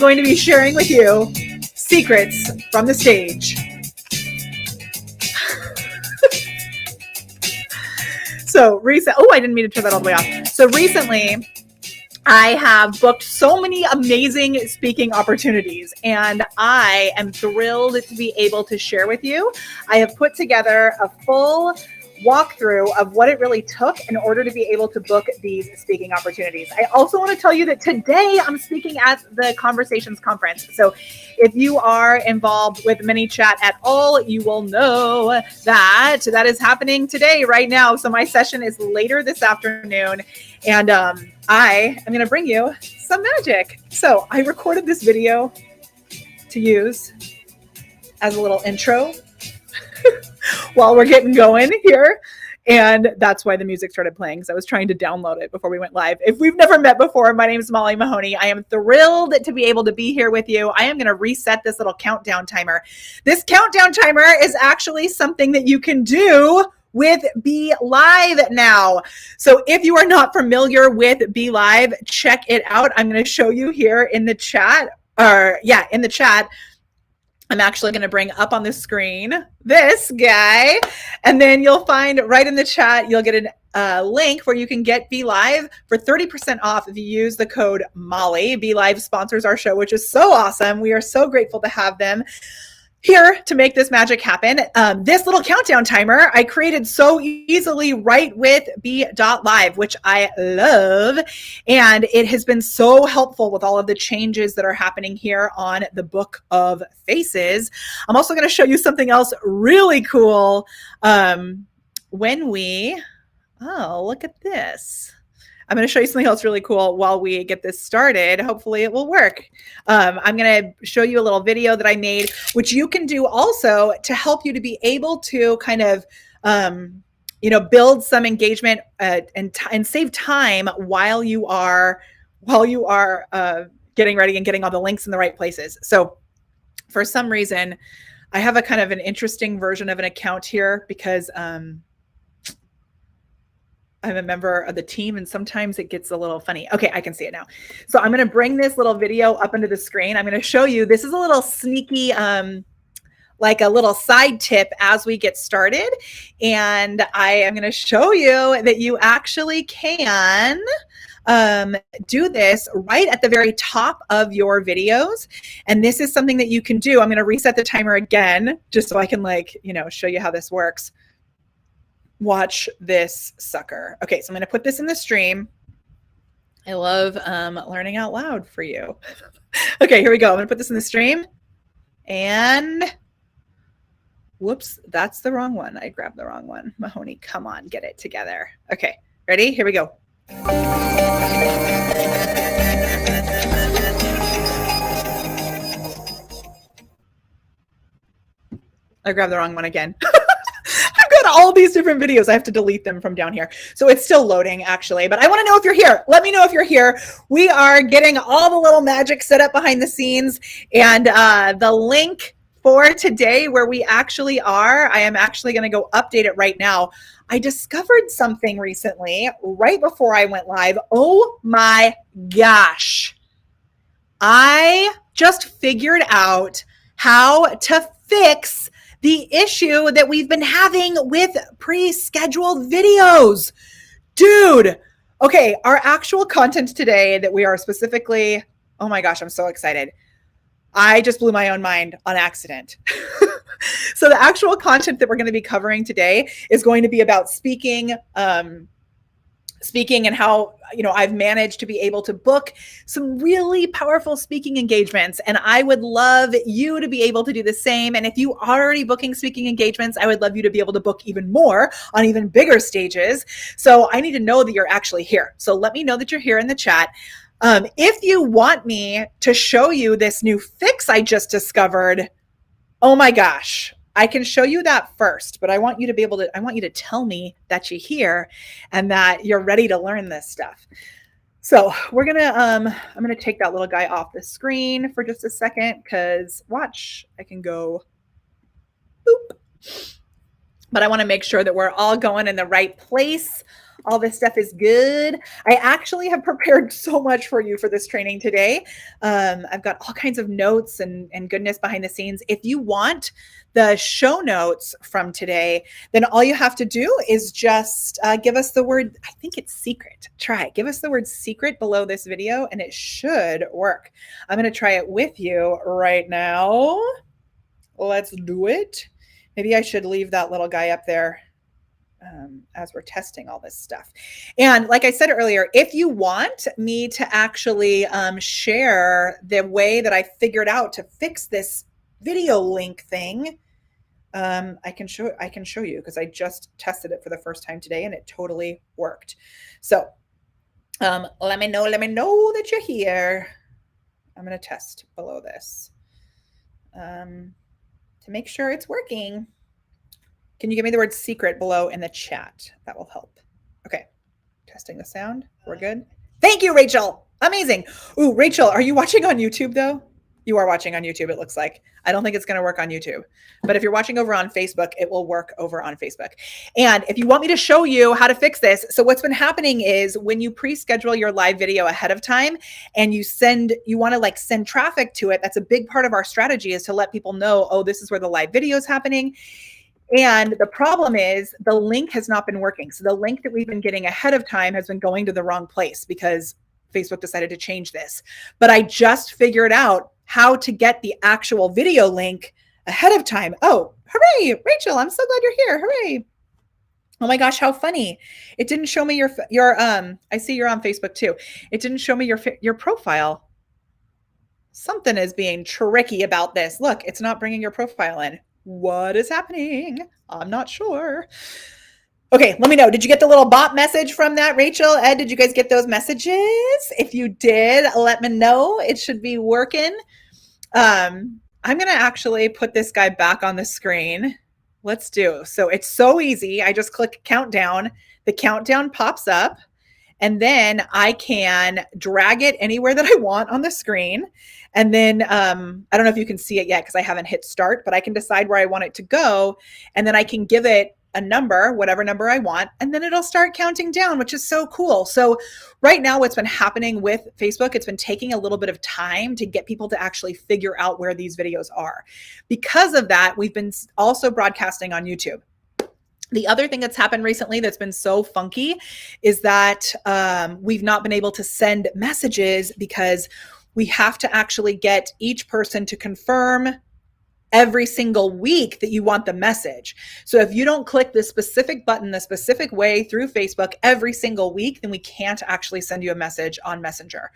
going to be sharing with you secrets from the stage. So I didn't mean to turn that all the way off. So recently, I have booked so many amazing speaking opportunities, and I am thrilled to be able to share with you. I have put together a full walkthrough of what it really took in order to be able to book these speaking opportunities. I also want to tell you that today I'm speaking at the Conversations Conference. So if you are involved with MiniChat at all, you will know that is happening today, right now. So my session is later this afternoon, and I am going to bring you some magic. So I recorded this video to use as a little intro while we're getting going here. And that's why the music started playing, because I was trying to download it before we went live. If we've never met before, my name is Molly Mahoney. I am thrilled to be able to be here with you. I am going to reset this little countdown timer. This countdown timer is actually something that you can do with Be Live now. So if you are not familiar with Be Live, check it out. I'm going to show you here in the chat, in the chat. I'm actually going to bring up on the screen this guy, and then you'll find right in the chat, you'll get a link where you can get Be Live for 30% off if you use the code Molly. Be Live sponsors our show, which is so awesome. We are so grateful to have them here to make this magic happen. This little countdown timer I created so easily right with Be.Live, which I love. And it has been so helpful with all of the changes that are happening here on the Book of Faces. I'm also going to show you something else really cool look at this. I'm going to show you something else really cool while we get this started. Hopefully it will work. I'm going to show you a little video that I made, which you can do also to help you to be able to kind of, build some engagement and save time while you are getting ready and getting all the links in the right places. So for some reason, I have a kind of an interesting version of an account here because I'm a member of the team, and sometimes it gets a little funny. Okay, I can see it now. So I'm going to bring this little video up into the screen. I'm going to show you, this is a little sneaky, like a little side tip as we get started. And I am going to show you that you actually can do this right at the very top of your videos. And this is something that you can do. I'm going to reset the timer again, just so I can show you how this works. Watch this sucker. Okay, so I'm going to put this in the stream. I love learning out loud for you. Okay, here we go. I'm going to put this in the stream. And whoops, that's the wrong one. I grabbed the wrong one. Mahoney, come on, get it together. Okay, ready? Here we go. I grabbed the wrong one again. All these different videos. I have to delete them from down here. So it's still loading actually, but I want to know if you're here. Let me know if you're here. We are getting all the little magic set up behind the scenes, and the link for today where we actually are, I am actually going to go update it right now. I discovered something recently right before I went live. Oh my gosh. I just figured out how to fix the issue that we've been having with pre-scheduled videos. Dude, okay, our actual content today that we are specifically, oh my gosh, I'm so excited. I just blew my own mind on accident. So the actual content that we're going to be covering today is going to be about speaking and how, I've managed to be able to book some really powerful speaking engagements. And I would love you to be able to do the same. And if you are already booking speaking engagements, I would love you to be able to book even more on even bigger stages. So I need to know that you're actually here. So let me know that you're here in the chat. If you want me to show you this new fix I just discovered, oh my gosh, I can show you that first, but I want you to tell me that you're here and that you're ready to learn this stuff. So I'm going to take that little guy off the screen for just a second, because watch, I can go boop. But I want to make sure that we're all going in the right place All this stuff is good. I actually have prepared so much for you for this training today. I've got all kinds of notes and goodness behind the scenes. If you want the show notes from today, then all you have to do is just give us the word, I think it's secret. Try it. Give us the word secret below this video and it should work. I'm going to try it with you right now. Let's do it. Maybe I should leave that little guy up there as we're testing all this stuff. And like I said earlier, if you want me to actually share the way that I figured out to fix this video link thing, I can show you because I just tested it for the first time today and it totally worked. So let me know that you're here. I'm going to test below this to make sure it's working. Can you give me the word secret below in the chat? That will help. Okay, testing the sound. We're good. Thank you, Rachel. Amazing. Ooh, Rachel, are you watching on YouTube though? You are watching on YouTube, it looks like. I don't think it's going to work on YouTube. But if you're watching over on Facebook, it will work over on Facebook. And if you want me to show you how to fix this, so what's been happening is when you pre-schedule your live video ahead of time and you want to like send traffic to it, that's a big part of our strategy is to let people know, oh, this is where the live video is happening. And the problem is the link has not been working. So the link that we've been getting ahead of time has been going to the wrong place because Facebook decided to change this. But I just figured out how to get the actual video link ahead of time. Oh, hooray, Rachel, I'm so glad you're here. Hooray. Oh my gosh, how funny. It didn't show me your I see you're on Facebook too. It didn't show me your profile. Something is being tricky about this. Look, it's not bringing your profile in. What is happening? I'm not sure. Okay, let me know. Did you get the little bot message from that, Rachel? Ed, did you guys get those messages? If you did, let me know. It should be working. I'm going to actually put this guy back on the screen. Let's do. So it's so easy. I just click countdown. The countdown pops up. And then I can drag it anywhere that I want on the screen. And then I don't know if you can see it yet because I haven't hit start, but I can decide where I want it to go. And then I can give it a number, whatever number I want, and then it'll start counting down, which is so cool. So right now what's been happening with Facebook, it's been taking a little bit of time to get people to actually figure out where these videos are. Because of that, we've been also broadcasting on YouTube. The other thing that's happened recently that's been so funky is that we've not been able to send messages because we have to actually get each person to confirm every single week that you want the message. So if you don't click the specific button the specific way through Facebook every single week, then we can't actually send you a message on Messenger.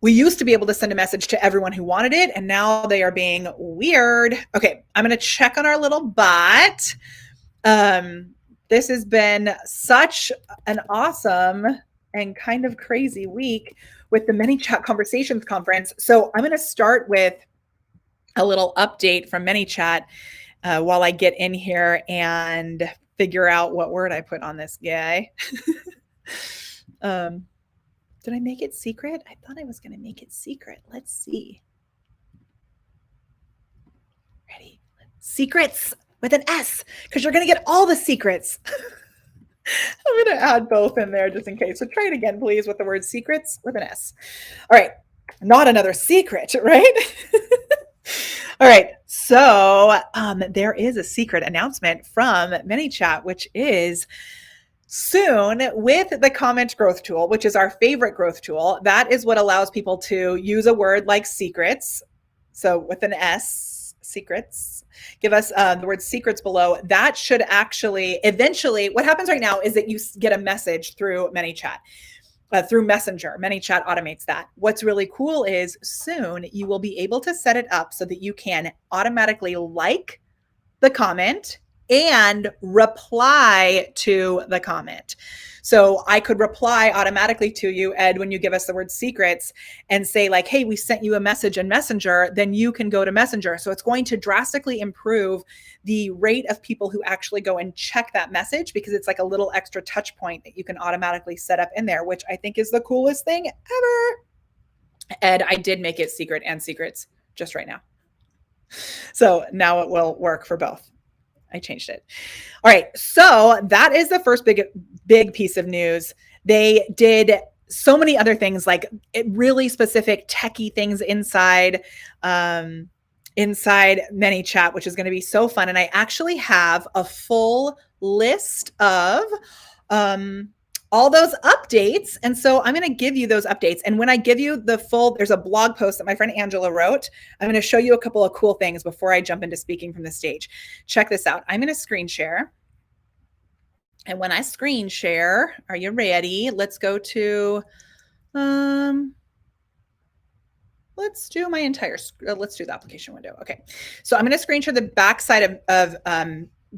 We used to be able to send a message to everyone who wanted it, and now they are being weird. Okay, I'm going to check on our little bot. This has been such an awesome and kind of crazy week with the MiniChat Conversations conference. So I'm going to start with a little update from MiniChat while I get in here and figure out what word I put on this guy. Did I make it secret? I thought I was going to make it secret. Let's see. Ready? Secrets with an S, because you're going to get all the secrets. I'm going to add both in there just in case. So try it again, please, with the word secrets with an S. All right. Not another secret, right? All right. So there is a secret announcement from MiniChat, which is soon with the comment growth tool, which is our favorite growth tool. That is what allows people to use a word like secrets. So with an S, secrets. Give us the word secrets below. That should actually eventually, what happens right now is that you get a message through MiniChat, through Messenger. MiniChat automates that. What's really cool is soon you will be able to set it up so that you can automatically like the comment and reply to the comment. So I could reply automatically to you, Ed, when you give us the word secrets and say like, hey, we sent you a message in Messenger, then you can go to Messenger. So it's going to drastically improve the rate of people who actually go and check that message because it's like a little extra touch point that you can automatically set up in there, which I think is the coolest thing ever. Ed, I did make it secret and secrets just right now. So now it will work for both. I changed it. All right. So that is the first big piece of news. They did so many other things, like really specific techie things inside MiniChat, which is going to be so fun. And I actually have a full list of all those updates. And so I'm going to give you those updates. And when I give you the full, there's a blog post that my friend Angela wrote. I'm going to show you a couple of cool things before I jump into speaking from the stage. Check this out. I'm going to screen share. And when I screen share, are you ready? Let's go to, let's do my entire, let's do the application window. Okay. So I'm going to screen share the backside of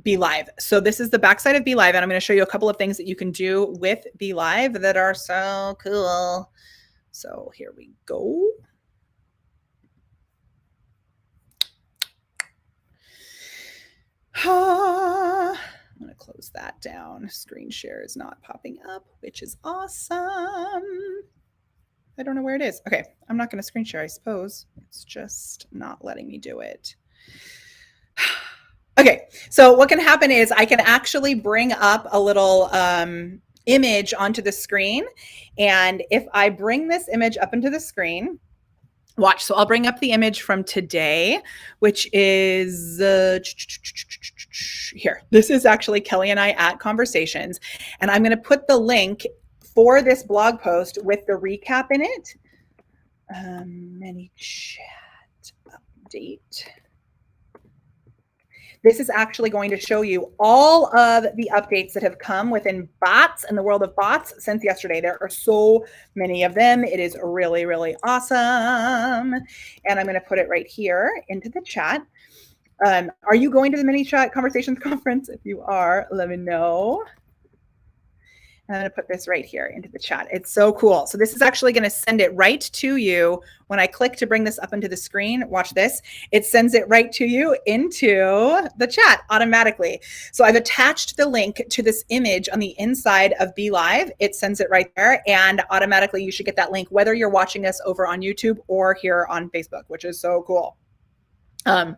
Be Live. So this is the backside of Be Live, and I'm going to show you a couple of things that you can do with Be Live that are so cool. So here we go. I'm going to close that down. Screen share is not popping up, which is awesome. I don't know where it is. Okay, I'm not going to screen share, I suppose. It's just not letting me do it. Okay, so what can happen is I can actually bring up a little image onto the screen. And if I bring this image up into the screen, watch. So I'll bring up the image from today, which is here. This is actually Kelly and I at Conversations. And I'm going to put the link for this blog post with the recap in it. MiniChat update. This is actually going to show you all of the updates that have come within bots and the world of bots since yesterday. There are so many of them. It is really, really awesome. And I'm going to put it right here into the chat. Are you going to the MiniChat Conversations Conference? If you are, let me know. I'm going to put this right here into the chat. It's so cool. So this is actually going to send it right to you. When I click to bring this up into the screen, watch this. It sends it right to you into the chat automatically. So I've attached the link to this image on the inside of Be Live. It sends it right there, and automatically you should get that link whether you're watching us over on YouTube or here on Facebook, which is so cool. So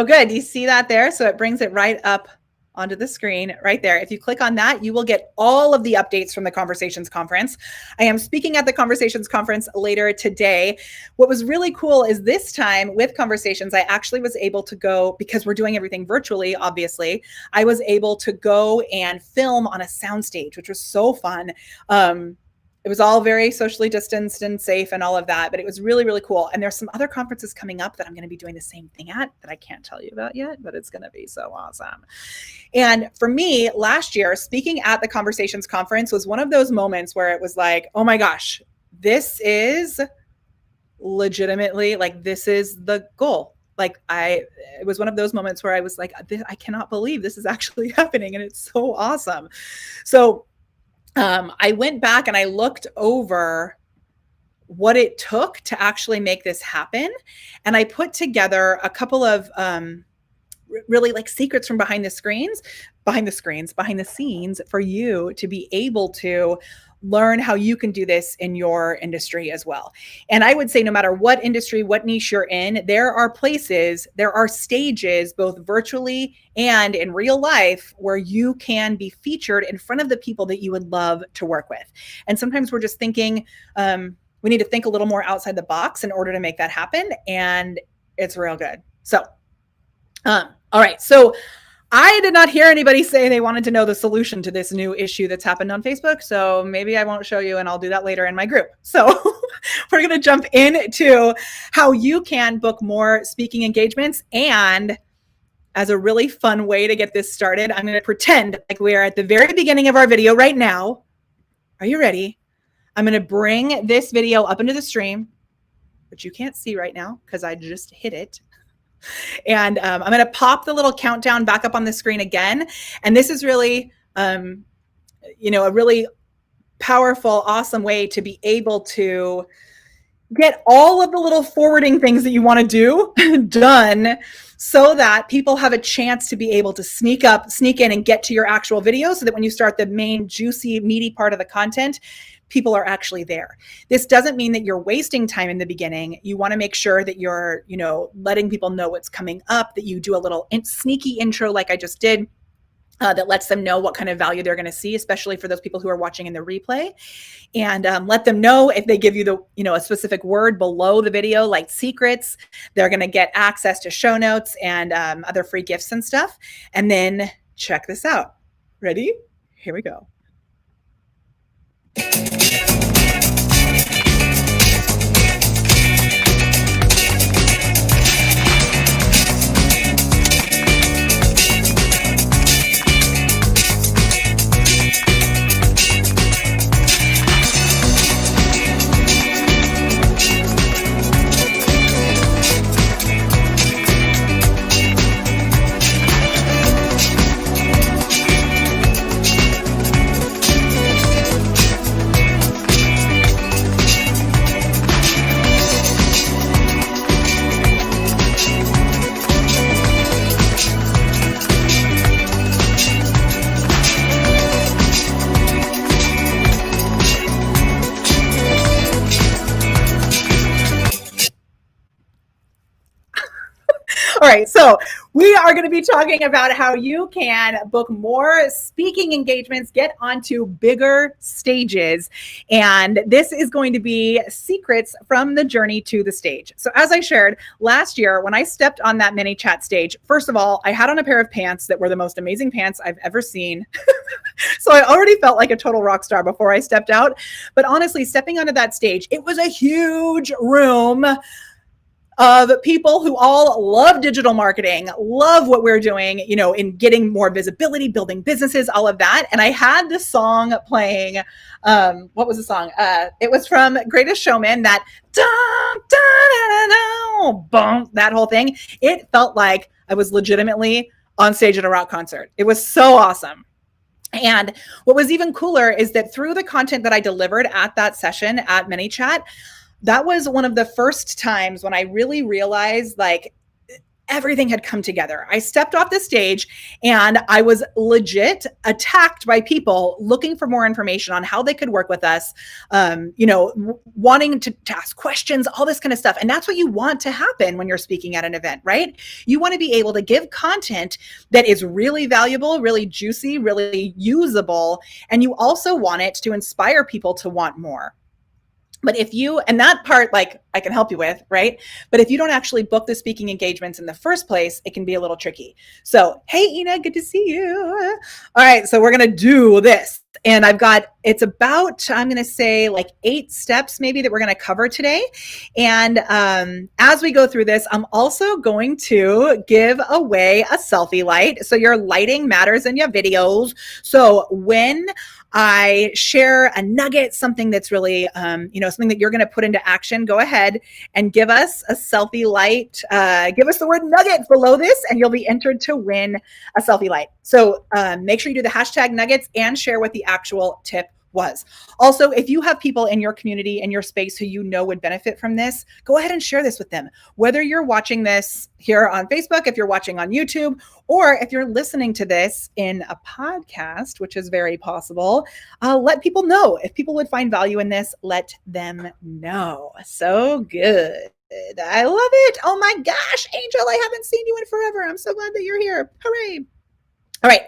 good. You see that there? So it brings it right up onto the screen right there. If you click on that, you will get all of the updates from the Conversations Conference. I am speaking at the Conversations Conference later today. What was really cool is this time with Conversations, I actually was able to go, because we're doing everything virtually, obviously, I was able to go and film on a soundstage, which was so fun. It was all very socially distanced and safe and all of that, but it was really, really cool. And there's some other conferences coming up that I'm going to be doing the same thing at that I can't tell you about yet, but it's going to be so awesome. And for me, last year, speaking at the Conversations Conference was one of those moments where it was like, oh my gosh, this is legitimately, like, this is the goal. Like, it was one of those moments where I was like, I cannot believe this is actually happening. And it's so awesome. So I went back and I looked over what it took to actually make this happen. And I put together a couple of really like secrets from behind the scenes for you to be able to learn how you can do this in your industry as well. And I would say no matter what industry, what niche you're in, there are places, there are stages, both virtually and in real life, where you can be featured in front of the people that you would love to work with. And sometimes we're just thinking, we need to think a little more outside the box in order to make that happen. And it's real good. So, all right. So I did not hear anybody say they wanted to know the solution to this new issue that's happened on Facebook. So maybe I won't show you, and I'll do that later in my group. So we're going to jump into how you can book more speaking engagements. And as a really fun way to get this started, I'm going to pretend like we are at the very beginning of our video right now. Are you ready? I'm going to bring this video up into the stream, which you can't see right now because I just hit it. And I'm going to pop the little countdown back up on the screen again. And this is really, a really powerful, awesome way to be able to get all of the little forwarding things that you want to do done so that people have a chance to be able to sneak in and get to your actual video, so that when you start the main juicy, meaty part of the content, people are actually there. This doesn't mean that you're wasting time in the beginning. You want to make sure that you're, letting people know what's coming up, that you do a little sneaky intro like I just did. That lets them know what kind of value they're going to see, especially for those people who are watching in the replay. And let them know if they give you a specific word below the video, like secrets, they're going to get access to show notes and other free gifts and stuff. And then check this out. Ready? Here we go. All right, so we are going to be talking about how you can book more speaking engagements, get onto bigger stages. And this is going to be secrets from the journey to the stage. So as I shared last year, when I stepped on that MiniChat stage, first of all, I had on a pair of pants that were the most amazing pants I've ever seen. So I already felt like a total rock star before I stepped out. But honestly, stepping onto that stage, it was a huge room of people who all love digital marketing, love what we're doing, in getting more visibility, building businesses, all of that. And I had this song playing. What was the song? It was from Greatest Showman, that that whole thing. It felt like I was legitimately on stage at a rock concert. It was so awesome. And what was even cooler is that through the content that I delivered at that session at MiniChat, that was one of the first times when I really realized everything had come together. I stepped off the stage and I was legit attacked by people looking for more information on how they could work with us, wanting to ask questions, all this kind of stuff. And that's what you want to happen when you're speaking at an event, right? You want to be able to give content that is really valuable, really juicy, really usable. And you also want it to inspire people to want more. But and that part, I can help you with, right? But if you don't actually book the speaking engagements in the first place, it can be a little tricky. So, hey, Ina, good to see you. All right, so we're going to do this. And it's about, I'm going to say 8 steps maybe that we're going to cover today. And as we go through this, I'm also going to give away a selfie light. So your lighting matters in your videos. So when I share a nugget, something that's really, something that you're going to put into action, go ahead and give us a selfie light. Give us the word nugget below this and you'll be entered to win a selfie light. So make sure you do the hashtag nuggets and share what the actual tip was. Also, if you have people in your community, in your space who would benefit from this, go ahead and share this with them. Whether you're watching this here on Facebook, if you're watching on YouTube, or if you're listening to this in a podcast, which is very possible, let people know. If people would find value in this, let them know. So good. I love it. Oh my gosh, Angel, I haven't seen you in forever. I'm so glad that you're here. Hooray. All right.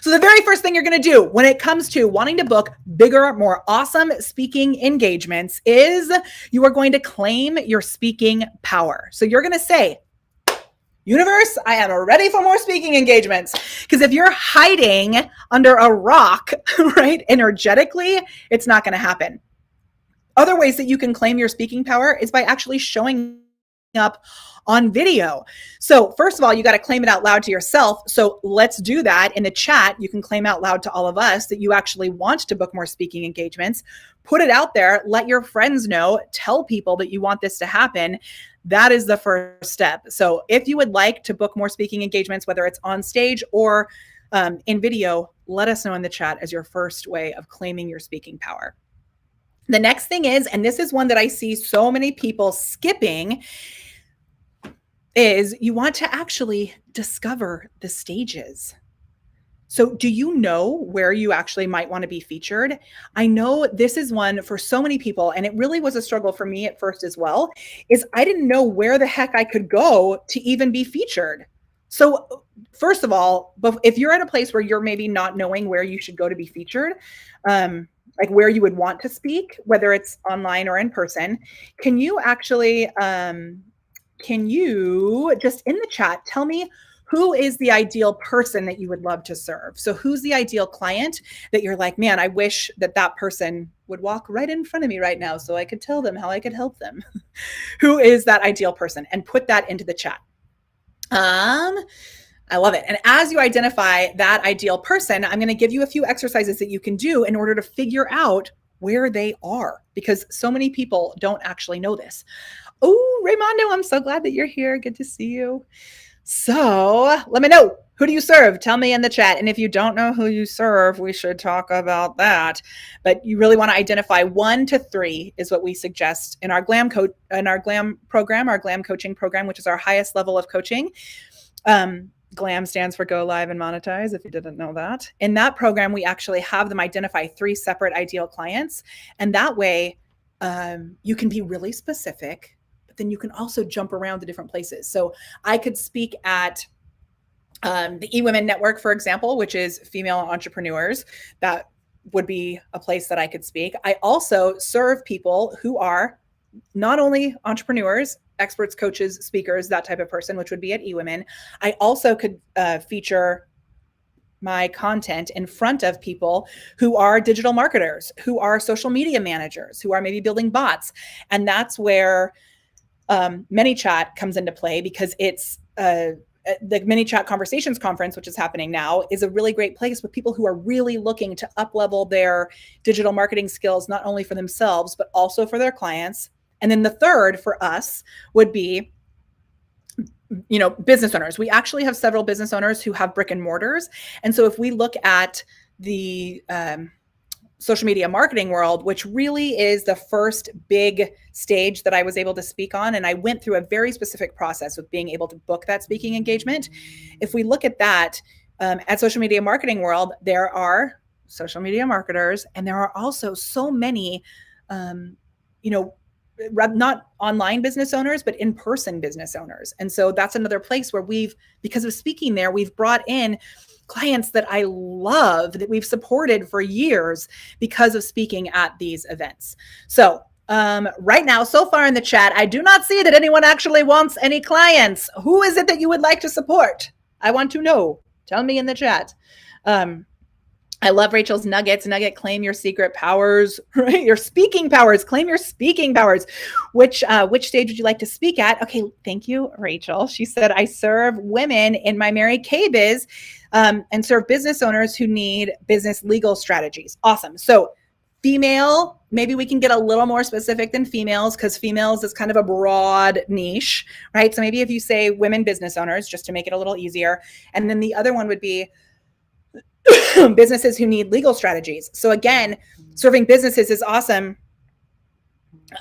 So the very first thing you're going to do when it comes to wanting to book bigger, more awesome speaking engagements is you are going to claim your speaking power. So you're going to say, universe, I am ready for more speaking engagements. Because if you're hiding under a rock, right, energetically, it's not going to happen. Other ways that you can claim your speaking power is by actually showing up on video. So first of all, you got to claim it out loud to yourself. So let's do that in the chat. You can claim out loud to all of us that you actually want to book more speaking engagements. Put it out there. Let your friends know. Tell people that you want this to happen. That is the first step. So if you would like to book more speaking engagements, whether it's on stage or in video, let us know in the chat as your first way of claiming your speaking power. The next thing is, and this is one that I see so many people skipping, is you want to actually discover the stages. So do you know where you actually might want to be featured? I know this is one for so many people, and it really was a struggle for me at first as well, is I didn't know where the heck I could go to even be featured. So first of all, if you're at a place where you're maybe not knowing where you should go to be featured, like where you would want to speak, whether it's online or in person, can you actually, can you just in the chat tell me who is the ideal person that you would love to serve? So who's the ideal client that you're like, man, I wish that that person would walk right in front of me right now so I could tell them how I could help them. Who is that ideal person? And put that into the chat. I love it. And as you identify that ideal person, I'm going to give you a few exercises that you can do in order to figure out where they are, because so many people don't actually know this. Oh, Raimondo, I'm so glad that you're here. Good to see you. So let me know, who do you serve? Tell me in the chat. And if you don't know who you serve, we should talk about that. But you really want to identify 1 to 3 is what we suggest in our GLAM program, our GLAM coaching program, which is our highest level of coaching. GLAM stands for Go Live and Monetize, if you didn't know that. In that program, we actually have them identify 3 separate ideal clients. And that way you can be really specific, then you can also jump around to different places. So I could speak at the eWomen Network, for example, which is female entrepreneurs. That would be a place that I could speak. I also serve people who are not only entrepreneurs, experts, coaches, speakers, that type of person, which would be at eWomen. I also could feature my content in front of people who are digital marketers, who are social media managers, who are maybe building bots. And that's where MiniChat comes into play, because it's the MiniChat Conversations Conference, which is happening now, is a really great place with people who are really looking to up-level their digital marketing skills, not only for themselves, but also for their clients. And then the third for us would be, business owners. We actually have several business owners who have brick and mortars. And so if we look at the social media marketing world, which really is the first big stage that I was able to speak on. And I went through a very specific process with being able to book that speaking engagement. If we look at that, at social media marketing world, there are social media marketers, and there are also so many, not online business owners, but in-person business owners. And so that's another place where because of speaking there, we've brought in clients that I love, that we've supported for years because of speaking at these events. So right now, so far in the chat, I do not see that anyone actually wants any clients. Who is it that you would like to support? I want to know. Tell me in the chat. I love Rachel's nuggets. Nugget, claim your secret powers, right? Your speaking powers. Claim your speaking powers. Which stage would you like to speak at? Okay, thank you, Rachel. She said, I serve women in my Mary Kay biz and serve business owners who need business legal strategies. Awesome. So female, maybe we can get a little more specific than females, because females is kind of a broad niche, right? So maybe if you say women business owners, just to make it a little easier. And then the other one would be businesses who need legal strategies. So again, serving businesses is awesome.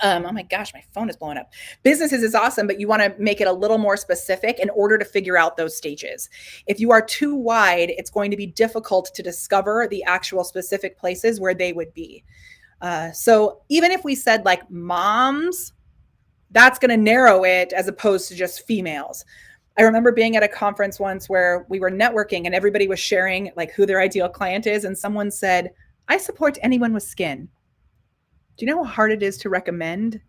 Oh my gosh, my phone is blowing up. Businesses is awesome, but you want to make it a little more specific in order to figure out those stages. If you are too wide, it's going to be difficult to discover the actual specific places where they would be. So even if we said like moms, that's going to narrow it as opposed to just females. I remember being at a conference once where we were networking and everybody was sharing like who their ideal client is. And someone said, I support anyone with skin. Do you know how hard it is to recommend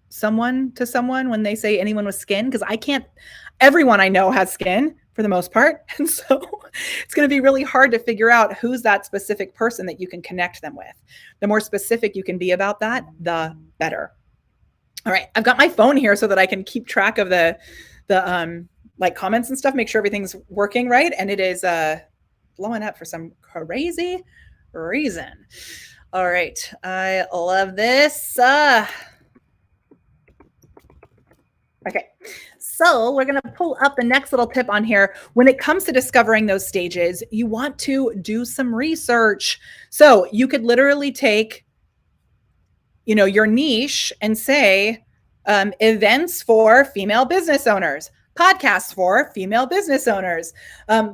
someone to someone when they say anyone with skin? Because everyone I know has skin for the most part. And so it's going to be really hard to figure out who's that specific person that you can connect them with. The more specific you can be about that, the better. All right. I've got my phone here so that I can keep track of the like comments and stuff, make sure everything's working right. And it is blowing up for some crazy reason. All right. I love this. Okay. So we're going to pull up the next little tip on here. When it comes to discovering those stages, you want to do some research. So you could literally take, your niche and say, events for female business owners, podcasts for female business owners,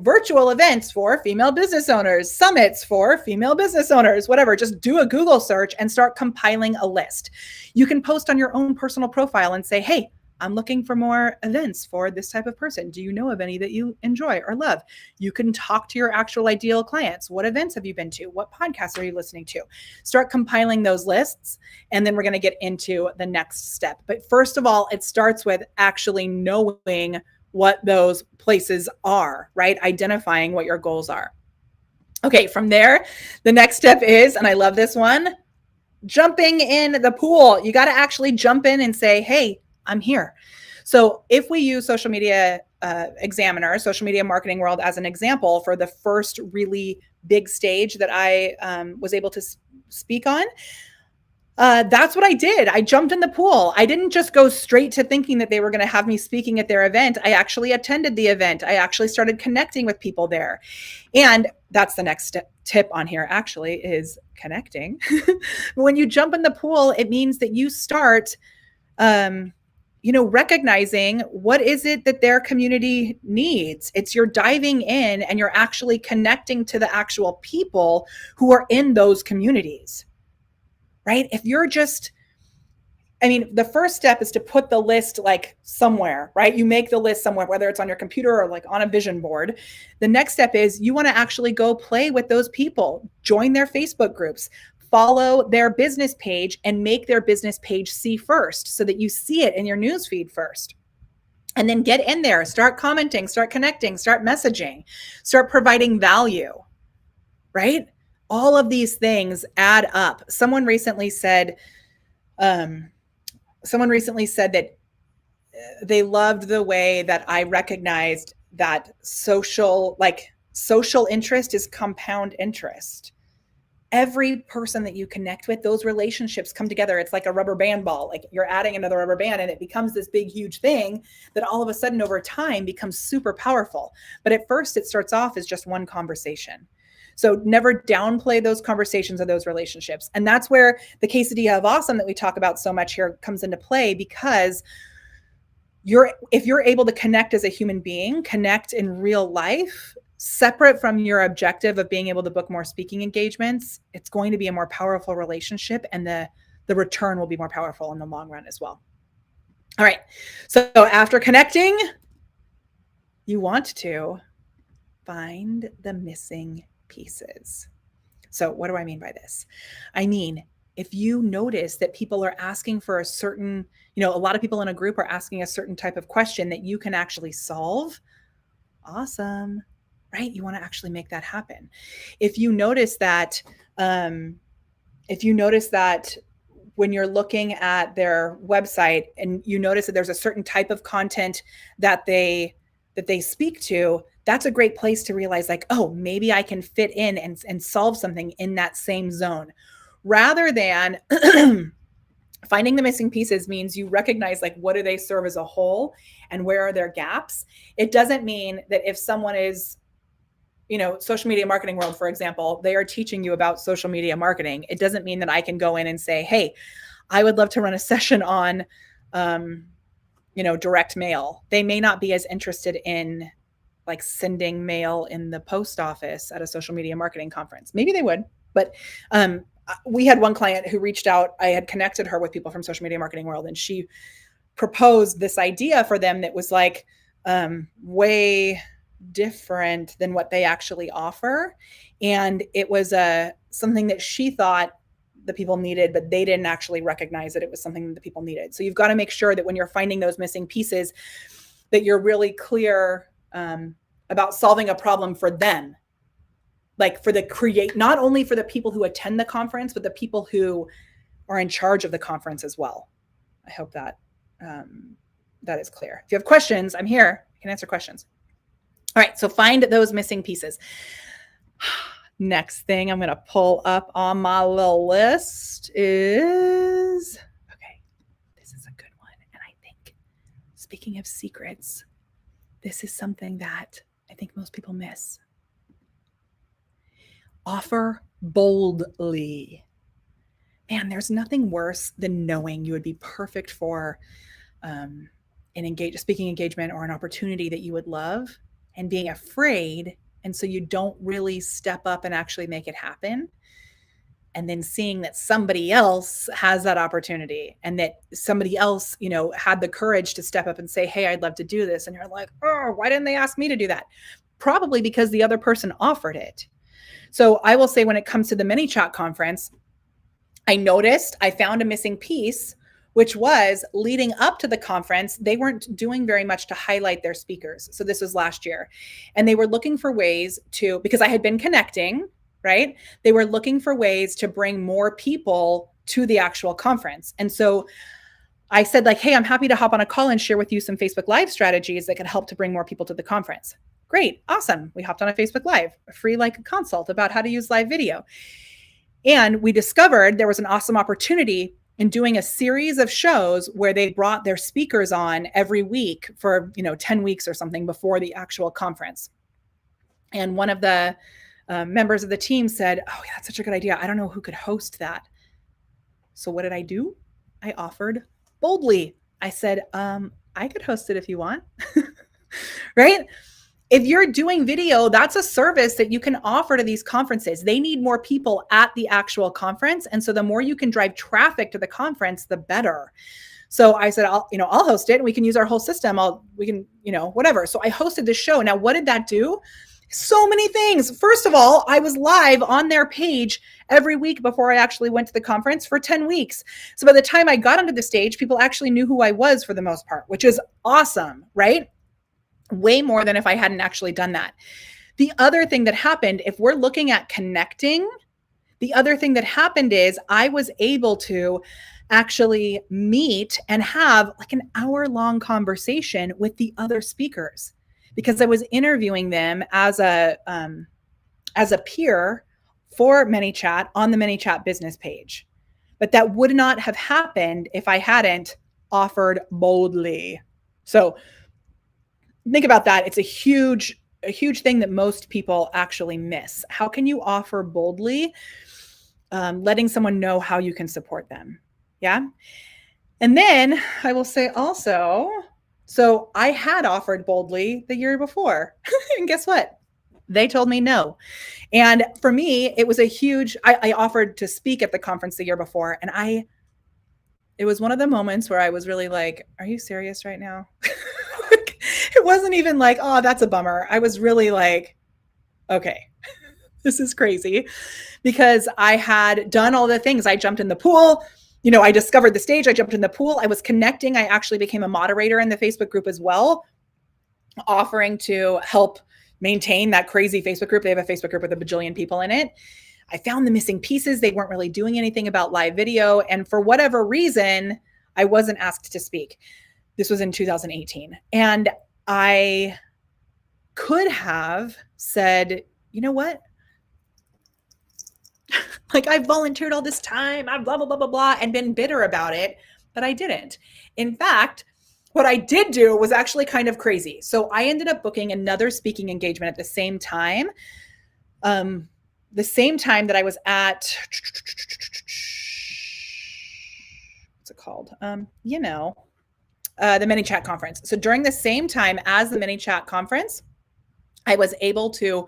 virtual events for female business owners, summits for female business owners, whatever. Just do a Google search and start compiling a list. You can post on your own personal profile and say, hey, I'm looking for more events for this type of person. Do you know of any that you enjoy or love? You can talk to your actual ideal clients. What events have you been to? What podcasts are you listening to? Start compiling those lists, and then we're going to get into the next step. But first of all, it starts with actually knowing what those places are, right? Identifying what your goals are. Okay, from there, the next step is, and I love this one, jumping in the pool. You got to actually jump in and say, hey, I'm here. So if we use Social Media Examiner, Social Media Marketing World as an example for the first really big stage that I was able to speak on, that's what I did. I jumped in the pool. I didn't just go straight to thinking that they were going to have me speaking at their event. I actually attended the event. I actually started connecting with people there. And that's the next tip on here actually is connecting. When you jump in the pool, it means that you start recognizing what is it that their community needs. It's you're diving in and you're actually connecting to the actual people who are in those communities, right? If you're the first step is to put the list like somewhere, right? You make the list somewhere, whether it's on your computer or like on a vision board. The next step is you want to actually go play with those people, join their Facebook groups, follow their business page and make their business page see first so that you see it in your newsfeed first. And then get in there, start commenting, start connecting, start messaging, start providing value, right? All of these things add up. Someone recently said that they loved the way that I recognized that social interest is compound interest. Every person that you connect with, those relationships come together. It's like a rubber band ball. Like you're adding another rubber band and it becomes this big, huge thing that all of a sudden over time becomes super powerful. But at first it starts off as just one conversation. So never downplay those conversations or those relationships. And that's where the quesadilla of awesome that we talk about so much here comes into play, because if you're able to connect as a human being, connect in real life, separate from your objective of being able to book more speaking engagements, it's going to be a more powerful relationship, and the return will be more powerful in the long run as well. All right. So after connecting, you want to find the missing pieces. So what do I mean by this? I mean, if you notice that people are asking for a certain, a lot of people in a group are asking a certain type of question that you can actually solve, awesome. Right? You want to actually make that happen. If you notice that when you're looking at their website and you notice that there's a certain type of content that they speak to, that's a great place to realize like, oh, maybe I can fit in and solve something in that same zone. Rather than finding the missing pieces means you recognize like, what do they serve as a whole and where are their gaps? It doesn't mean that if someone is, Social Media Marketing World, for example, they are teaching you about social media marketing. It doesn't mean that I can go in and say, hey, I would love to run a session on, direct mail. They may not be as interested in like sending mail in the post office at a social media marketing conference. Maybe they would, but we had one client who reached out. I had connected her with people from Social Media Marketing World, and she proposed this idea for them that was like way different than what they actually offer. And it was something that she thought the people needed, but they didn't actually recognize that it was something that the people needed. So you've got to make sure that when you're finding those missing pieces, that you're really clear about solving a problem for them. Like not only for the people who attend the conference, but the people who are in charge of the conference as well. I hope that that is clear. If you have questions, I'm here. I can answer questions. All right, so find those missing pieces. Next thing I'm going to pull up on my little list is, okay, this is a good one. And I think, speaking of secrets, this is something that I think most people miss. Offer boldly. Man, there's nothing worse than knowing you would be perfect for speaking engagement or an opportunity that you would love and being afraid. And so you don't really step up and actually make it happen. And then seeing that somebody else has that opportunity and that somebody else, had the courage to step up and say, hey, I'd love to do this. And you're like, oh, why didn't they ask me to do that? Probably because the other person offered it. So I will say when it comes to the MiniChat conference, I found a missing piece, which was leading up to the conference, they weren't doing very much to highlight their speakers. So this was last year. And they were looking for ways to, because I had been connecting, right? They were looking for ways to bring more people to the actual conference. And so I said like, hey, I'm happy to hop on a call and share with you some Facebook Live strategies that could help to bring more people to the conference. Great. Awesome. We hopped on a Facebook Live, a free consult about how to use live video. And we discovered there was an awesome opportunity in doing a series of shows where they brought their speakers on every week for, 10 weeks or something before the actual conference. And one of the members of the team said, oh, yeah, that's such a good idea. I don't know who could host that. So what did I do? I offered boldly. I said, I could host it if you want, right? If you're doing video, that's a service that you can offer to these conferences. They need more people at the actual conference. And so the more you can drive traffic to the conference, the better. So I said, I'll host it and we can use our whole system. Whatever. So I hosted the show. Now, what did that do? So many things. First of all, I was live on their page every week before I actually went to the conference for 10 weeks. So by the time I got onto the stage, people actually knew who I was for the most part, which is awesome, right? Way more than if I hadn't actually done that. The other thing that happened, if we're looking at connecting, the other thing that happened is I was able to actually meet and have like an hour-long conversation with the other speakers because I was interviewing them as a peer for MiniChat on the MiniChat business page. But that would not have happened if I hadn't offered boldly. So think about that. It's a huge thing that most people actually miss. How can you offer boldly? Letting someone know how you can support them. Yeah. And then I will say also, so I had offered boldly the year before. And guess what? They told me no. And for me, it was I offered to speak at the conference the year before. And it was one of the moments where I was really like, are you serious right now? It wasn't even like, oh, that's a bummer. I was really like, okay, this is crazy because I had done all the things. I jumped in the pool. I discovered the stage. I jumped in the pool. I was connecting. I actually became a moderator in the Facebook group as well, offering to help maintain that crazy Facebook group. They have a Facebook group with a bajillion people in it. I found the missing pieces. They weren't really doing anything about live video. And for whatever reason, I wasn't asked to speak. This was in 2018. And I could have said, you know what? Like I volunteered all this time, I blah, blah, blah, blah, blah, and been bitter about it, but I didn't. In fact, what I did do was actually kind of crazy. So I ended up booking another speaking engagement at the same time. The same time that I was at, what's it called? The MiniChat conference. So during the same time as the MiniChat conference, I was able to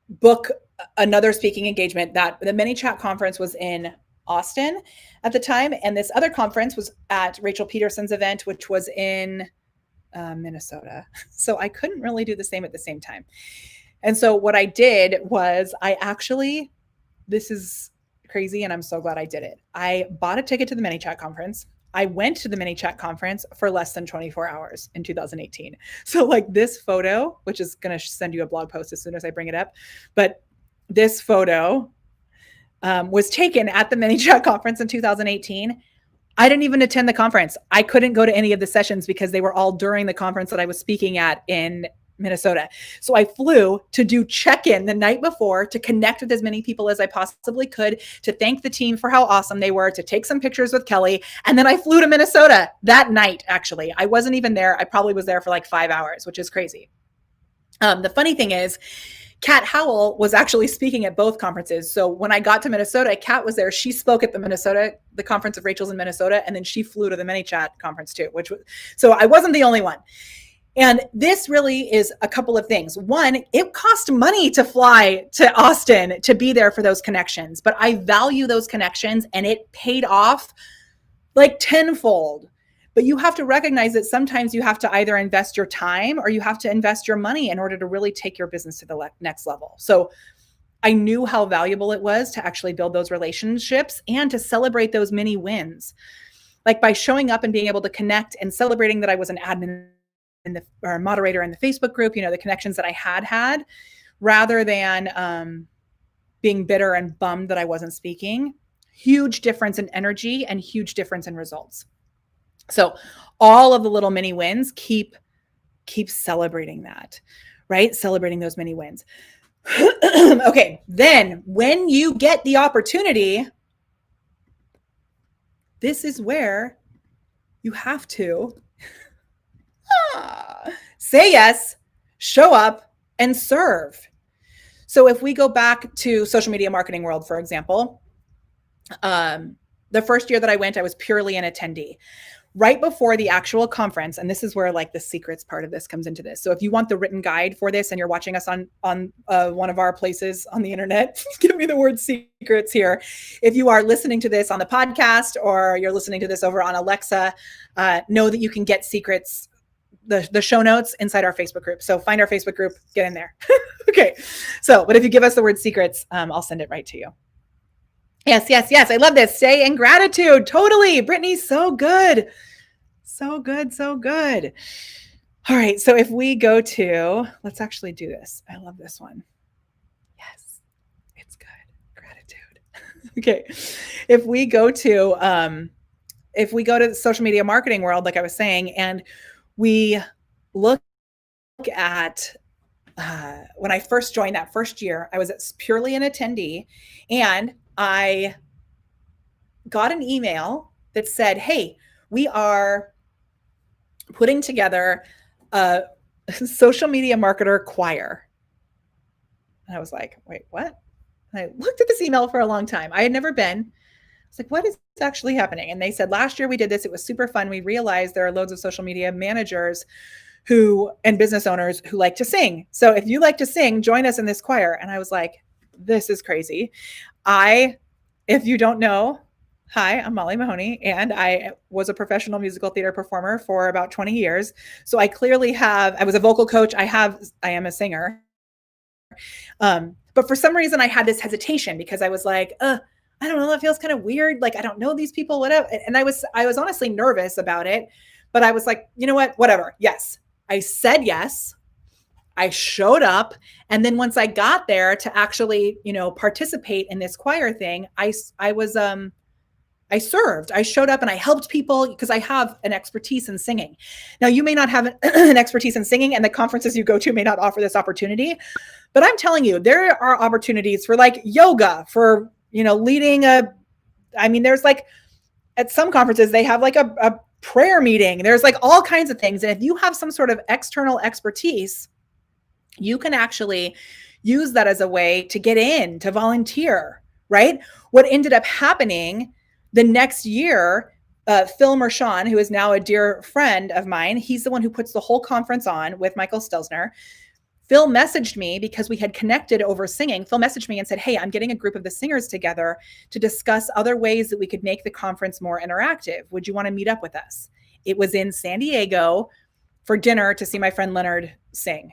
book another speaking engagement. That the MiniChat conference was in Austin at the time. And this other conference was at Rachel Peterson's event, which was in Minnesota. So I couldn't really do the same at the same time. And so what I did was this is crazy and I'm so glad I did it. I bought a ticket to the MiniChat conference. I went to the MiniChat conference for less than 24 hours in 2018. So like this photo, which is going to send you a blog post as soon as I bring it up, but this photo was taken at the MiniChat conference in 2018. I didn't even attend the conference. I couldn't go to any of the sessions because they were all during the conference that I was speaking at in Minnesota. So I flew to do check-in the night before to connect with as many people as I possibly could, to thank the team for how awesome they were, to take some pictures with Kelly. And then I flew to Minnesota that night, actually. I wasn't even there. I probably was there for like 5 hours, which is crazy. The funny thing is, Kat Howell was actually speaking at both conferences. So when I got to Minnesota, Kat was there. She spoke at the conference of Rachel's in Minnesota, and then she flew to the MiniChat conference too, so I wasn't the only one. And this really is a couple of things. One, it cost money to fly to Austin to be there for those connections, but I value those connections, and it paid off like tenfold. But you have to recognize that sometimes you have to either invest your time or you have to invest your money in order to really take your business to the next level. So I knew how valuable it was to actually build those relationships and to celebrate those mini wins. Like by showing up and being able to connect and celebrating that I was an admin or a moderator in the Facebook group, the connections that I had, rather than being bitter and bummed that I wasn't speaking. Huge difference in energy and huge difference in results. So all of the little mini wins, keep celebrating that, right? Celebrating those mini wins. Okay. Then when you get the opportunity, this is where you have to say yes, show up, and serve. So if we go back to social media marketing world, for example, the first year that I went, I was purely an attendee. Right before the actual conference, and this is where like the secrets part of this comes into this. So if you want the written guide for this and you're watching us on one of our places on the internet, give me the word secrets here. If you are listening to this on the podcast or you're listening to this over on Alexa, know that you can get secrets, the show notes inside our Facebook group. So find our Facebook group, get in there. Okay. So, but if you give us the word secrets, I'll send it right to you. Yes. I love this. Stay in gratitude. Totally. Brittany, so good. So good. All right. So if we go to, let's actually do this. I love this one. Yes, it's good. Gratitude. Okay. If we go to the social media marketing world, like I was saying, and we look at when I first joined that first year, I was purely an attendee, and I got an email that said, hey, we are putting together a social media marketer choir. And I was like, wait, what? And I looked at this email for a long time. I had never been. I was like, what is actually happening? And they said, last year we did this. It was super fun. We realized there are loads of social media managers and business owners who like to sing. So if you like to sing, join us in this choir. And I was like, this is crazy. If you don't know, hi, I'm Molly Mahoney, and I was a professional musical theater performer for about 20 years. So I was a vocal coach. I am a singer. But for some reason I had this hesitation because I was like, I don't know, that feels kind of weird. Like, I don't know these people, whatever. And I was honestly nervous about it, but I was like, you know what, whatever. Yes. I said yes. I showed up. And then once I got there to actually, participate in this choir thing, I served. I showed up and I helped people because I have an expertise in singing. Now, you may not have an expertise in singing, and the conferences you go to may not offer this opportunity, but I'm telling you, there are opportunities for like yoga, for, leading there's like at some conferences, they have like a prayer meeting. There's like all kinds of things. And if you have some sort of external expertise, you can actually use that as a way to get in, to volunteer, right? What ended up happening the next year, Phil Mershon, who is now a dear friend of mine, he's the one who puts the whole conference on with Michael Stelzner. Phil messaged me because we had connected over singing. Phil messaged me and said, hey, I'm getting a group of the singers together to discuss other ways that we could make the conference more interactive. Would you want to meet up with us? It was in San Diego for dinner to see my friend Leonard sing.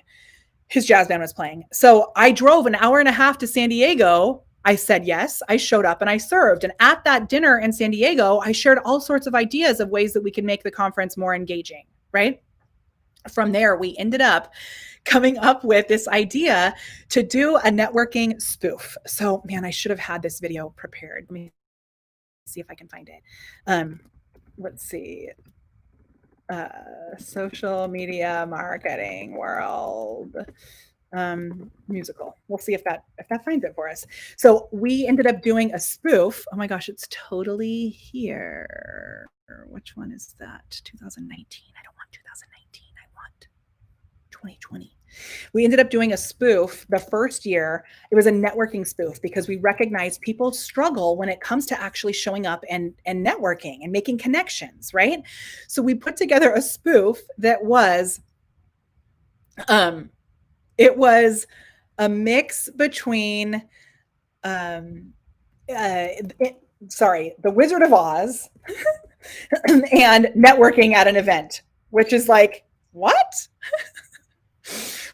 His jazz band was playing. So I drove an hour and a half to San Diego. I said yes, I showed up and I served. And at that dinner in San Diego, I shared all sorts of ideas of ways that we could make the conference more engaging, right? From there, we ended up coming up with this idea to do a networking spoof. So, man, I should have had this video prepared. Let me see if I can find it. Let's see. Social media marketing world musical. We'll see if that finds it for us. So we ended up doing a spoof. Oh my gosh, it's totally here. Which one is that? 2019. I don't want 2019. I want 2020. We ended up doing a spoof the first year. It was a networking spoof because we recognized people struggle when it comes to actually showing up and networking and making connections, right? So we put together a spoof that was, it was a mix between, The Wizard of Oz and networking at an event, which is like, what?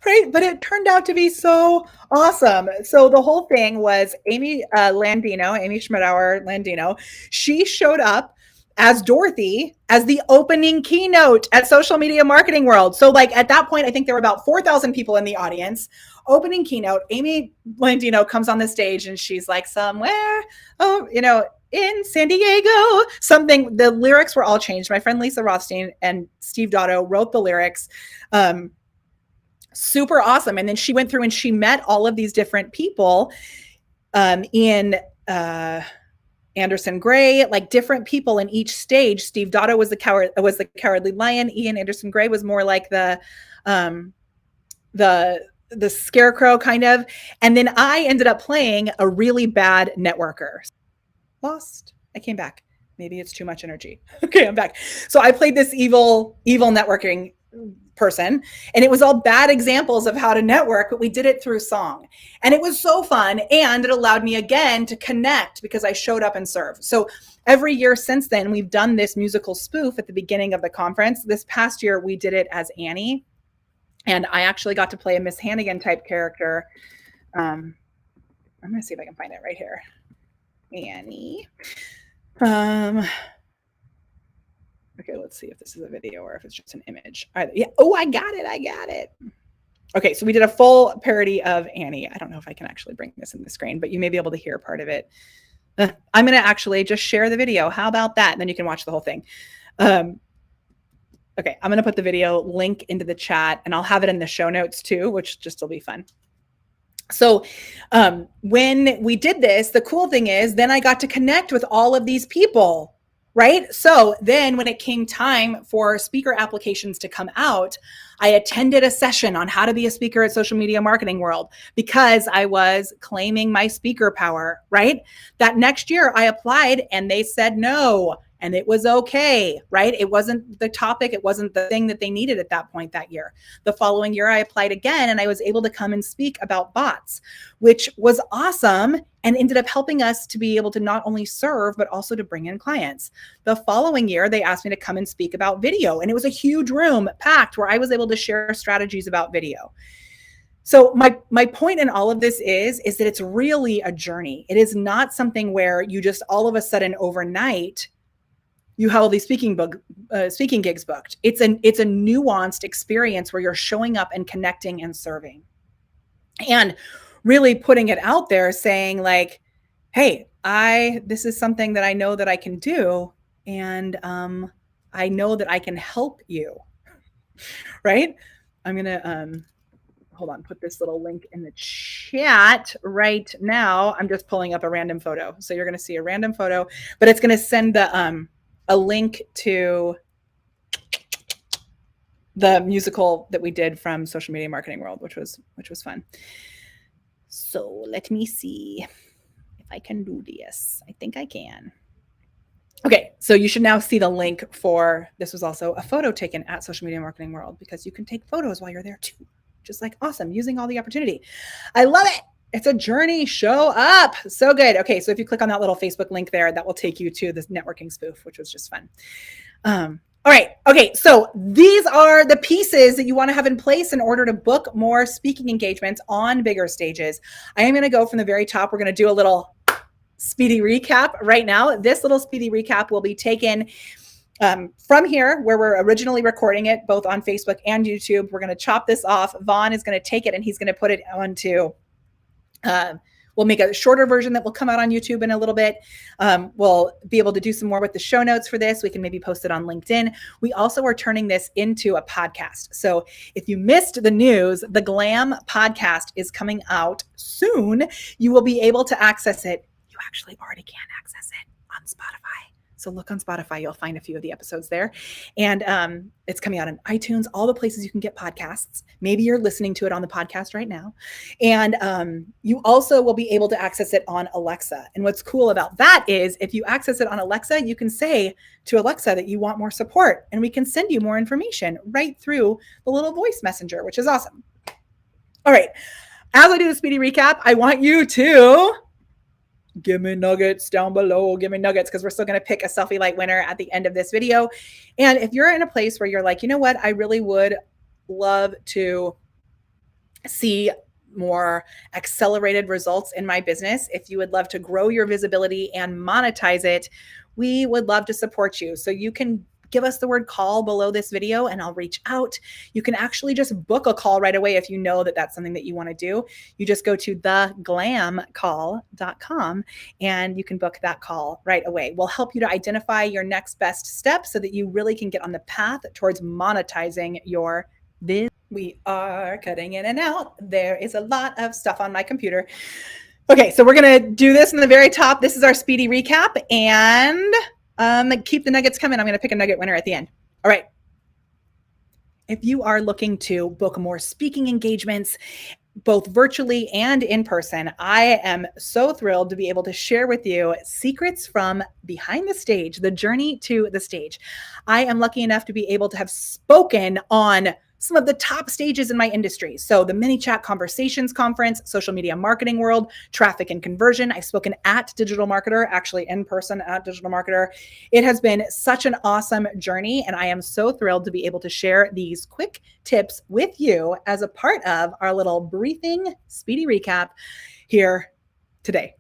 Right? But it turned out to be so awesome. So the whole thing was Amy Schmidauer Landino. She showed up as Dorothy as the opening keynote at Social Media Marketing World. So like at that point, I think there were about 4,000 people in the audience. Opening keynote, Amy Landino comes on the stage and she's like, somewhere, in San Diego, something. The lyrics were all changed. My friend Lisa Rothstein and Steve Dotto wrote the lyrics. Super awesome. And then she went through and she met all of these different people in Anderson Gray, like different people in each stage. Steve Dotto was the cowardly lion. Ian Anderson Gray was more like the scarecrow kind of. And then I ended up playing a really bad networker. Lost. I came back. Maybe it's too much energy. Okay, I'm back. So I played this evil networking person, and it was all bad examples of how to network, but we did it through song. And it was so fun, and it allowed me again to connect because I showed up and served. So every year since then, we've done this musical spoof at the beginning of the conference. This past year, we did it as Annie, and I actually got to play a Miss Hannigan type character. I'm going to see if I can find it right here. Annie. Okay, let's see if this is a video or if it's just an image. Yeah. Oh, I got it. Okay, so we did a full parody of Annie. I don't know if I can actually bring this in the screen, but you may be able to hear part of it. I'm going to actually just share the video. How about that? And then you can watch the whole thing. Okay, I'm going to put the video link into the chat, and I'll have it in the show notes too, which just will be fun. So when we did this, the cool thing is then I got to connect with all of these people, right? So then when it came time for speaker applications to come out, I attended a session on how to be a speaker at Social Media Marketing World because I was claiming my speaker power, right? That next year I applied and they said no. And it was okay, right? It wasn't the topic. It wasn't the thing that they needed at that point that year. The following year, I applied again, and I was able to come and speak about bots, which was awesome and ended up helping us to be able to not only serve, but also to bring in clients. The following year, they asked me to come and speak about video, and it was a huge room packed where I was able to share strategies about video. So my point in all of this is that it's really a journey. It is not something where you just all of a sudden overnight you have all these speaking gigs booked. It's a nuanced experience where you're showing up and connecting and serving and really putting it out there saying like, hey, this is something that I know that I can do. And I know that I can help you, right? I'm going to, hold on, put this little link in the chat right now. I'm just pulling up a random photo. So you're going to see a random photo, but it's going to send a link to the musical that we did from Social Media Marketing World, which was fun. So let me see if I can do this. I think I can. Okay, so you should now see the link for, this was also a photo taken at Social Media Marketing World because you can take photos while you're there too. Just like awesome, using all the opportunity. I love it. It's a journey. Show up. So good. Okay, so if you click on that little Facebook link there, that will take you to this networking spoof, which was just fun. All right. Okay, so these are the pieces that you want to have in place in order to book more speaking engagements on bigger stages. I am going to go from the very top. We're going to do a little speedy recap right now. This little speedy recap will be taken from here where we're originally recording it, both on Facebook and YouTube. We're going to chop this off. Vaughn is going to take it and he's going to put it onto we'll make a shorter version that will come out on YouTube in a little bit. We'll be able to do some more with the show notes for this. We can maybe post it on LinkedIn. We also are turning this into a podcast. So if you missed the news, the Glam podcast is coming out soon. You will be able to access it. You actually already can access it on Spotify. So look on Spotify, you'll find a few of the episodes there. And it's coming out on iTunes, all the places you can get podcasts. Maybe you're listening to it on the podcast right now. And you also will be able to access it on Alexa. And what's cool about that is if you access it on Alexa, you can say to Alexa that you want more support, and we can send you more information right through the little voice messenger, which is awesome. All right. As I do the speedy recap, I want you to give me nuggets down below. Give me nuggets, because we're still going to pick a Selfie Light winner at the end of this video. And if you're in a place where you're like, you know what, I really would love to see more accelerated results in my business, if you would love to grow your visibility and monetize it, we would love to support you. So you can give us the word call below this video and I'll reach out. You can actually just book a call right away if you know that that's something that you want to do. You just go to theglamcall.com and you can book that call right away. We'll help you to identify your next best step so that you really can get on the path towards monetizing your business. We are cutting in and out. There is a lot of stuff on my computer. Okay, so we're going to do this in the very top. This is our speedy recap, and keep the nuggets coming. I'm going to pick a nugget winner at the end. All right. If you are looking to book more speaking engagements, both virtually and in person, I am so thrilled to be able to share with you secrets from behind the stage, the journey to the stage. I am lucky enough to be able to have spoken on some of the top stages in my industry. So the MiniChat Conversations Conference, Social Media Marketing World, Traffic and Conversion. I've spoken at Digital Marketer, actually in person at Digital Marketer. It has been such an awesome journey, and I am so thrilled to be able to share these quick tips with you as a part of our little briefing speedy recap here today.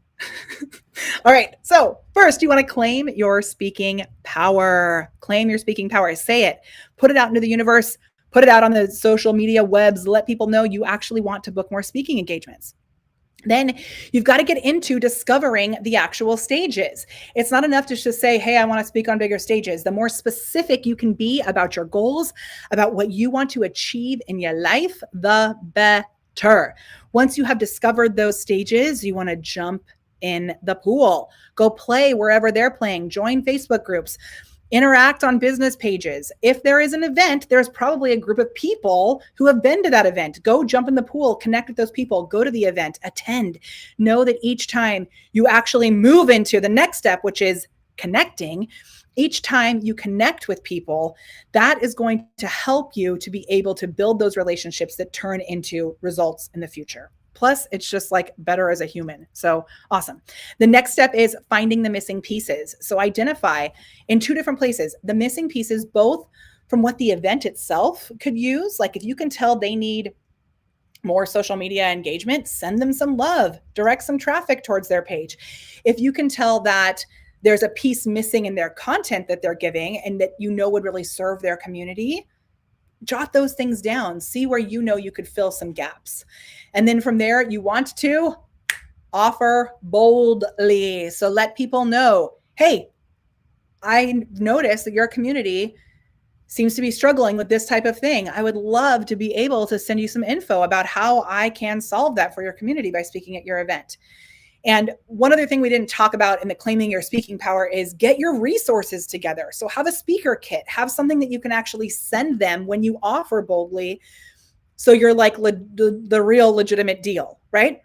All right. So first, you want to claim your speaking power. Claim your speaking power. Say it. Put it out into the universe. Put it out on the social media webs. Let people know you actually want to book more speaking engagements. Then you've got to get into discovering the actual stages. It's not enough to just say, hey, I want to speak on bigger stages. The more specific you can be about your goals, about what you want to achieve in your life, the better. Once you have discovered those stages, you want to jump in the pool. Go play wherever they're playing. Join Facebook groups. Interact on business pages. If there is an event, there's probably a group of people who have been to that event. Go jump in the pool, connect with those people, go to the event, attend. Know that each time you actually move into the next step, which is connecting, each time you connect with people, that is going to help you to be able to build those relationships that turn into results in the future. Plus, it's just like better as a human. So awesome. The next step is finding the missing pieces. So identify in two different places, the missing pieces, both from what the event itself could use. Like if you can tell they need more social media engagement, send them some love, direct some traffic towards their page. If you can tell that there's a piece missing in their content that they're giving and that you know would really serve their community, jot those things down, see where you know you could fill some gaps. And then from there, you want to offer boldly. So let people know, hey, I noticed that your community seems to be struggling with this type of thing. I would love to be able to send you some info about how I can solve that for your community by speaking at your event. And one other thing we didn't talk about in the claiming your speaking power is get your resources together. So have a speaker kit, have something that you can actually send them when you offer boldly. So you're like the real legitimate deal, right?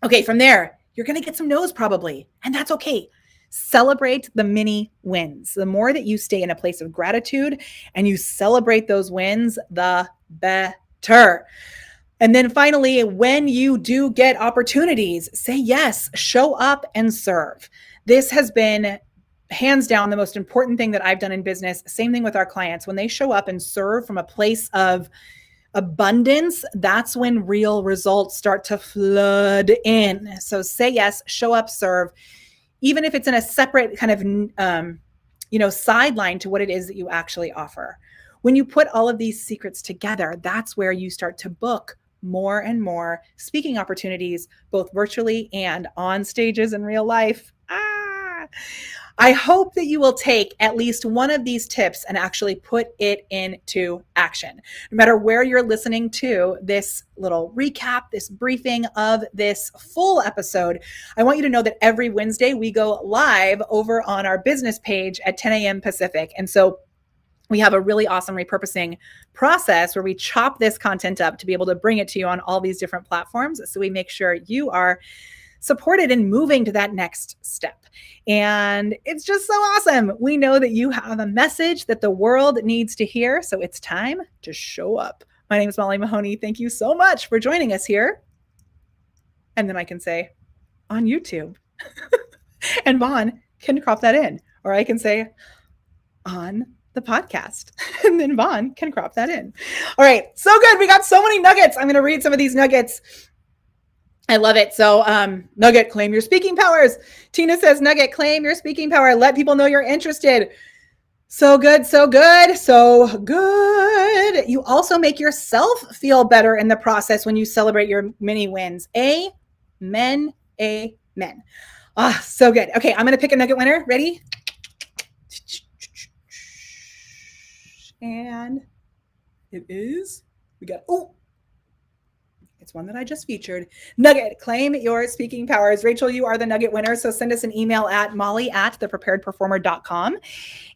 Okay, from there, you're going to get some no's probably, and that's okay. Celebrate the mini wins. The more that you stay in a place of gratitude and you celebrate those wins, the better. And then finally, when you do get opportunities, say yes, show up and serve. This has been hands down the most important thing that I've done in business. Same thing with our clients. When they show up and serve from a place of abundance, that's when real results start to flood in. So say yes, show up, serve, even if it's in a separate kind of, sideline to what it is that you actually offer. When you put all of these secrets together, that's where you start to book more and more speaking opportunities, both virtually and on stages in real life. I hope that you will take at least one of these tips and actually put it into action. No matter where you're listening to this little recap, this briefing of this full episode, I want you to know that every Wednesday we go live over on our business page at 10 a.m. Pacific. And so we have a really awesome repurposing process where we chop this content up to be able to bring it to you on all these different platforms. So we make sure you are supported in moving to that next step. And it's just so awesome. We know that you have a message that the world needs to hear. So it's time to show up. My name is Molly Mahoney. Thank you so much for joining us here. And then I can say on YouTube. And Vaughn can crop that in. Or I can say on the podcast. And then Vaughn can crop that in. All right. So good. We got so many nuggets. I'm going to read some of these nuggets. I love it. So Nugget, claim your speaking powers. Tina says, Nugget, claim your speaking power. Let people know you're interested. So good, so good, so good. You also make yourself feel better in the process when you celebrate your mini wins. Amen, amen. So good. Okay, I'm going to pick a Nugget winner. Ready? And it is, it's one that I just featured. Nugget, claim your speaking powers. Rachel, you are the Nugget winner. So send us an email at molly@thepreparedperformer.com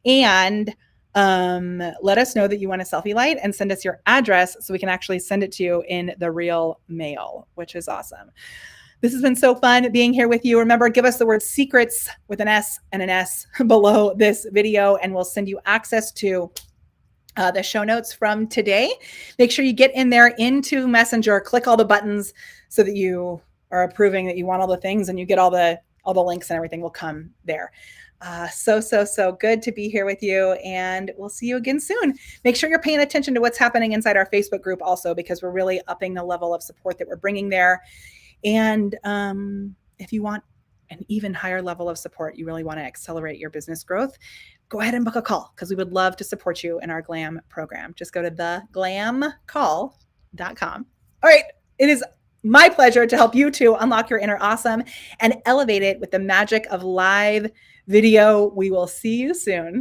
and let us know that you want a selfie light and send us your address so we can actually send it to you in the real mail, which is awesome. This has been so fun being here with you. Remember, give us the word secrets with an S and an S below this video, and we'll send you access to the show notes from today. Make sure you get in there into Messenger, click all the buttons so that you are approving that you want all the things, and you get all the links and everything will come there. So good to be here with you, and we'll see you again soon. Make sure you're paying attention to what's happening inside our Facebook group also, because we're really upping the level of support that we're bringing there. And if you want an even higher level of support, you really want to accelerate your business growth, go ahead and book a call, because we would love to support you in our GLAM program. Just go to theglamcall.com. All right. It is my pleasure to help you to unlock your inner awesome and elevate it with the magic of live video. We will see you soon.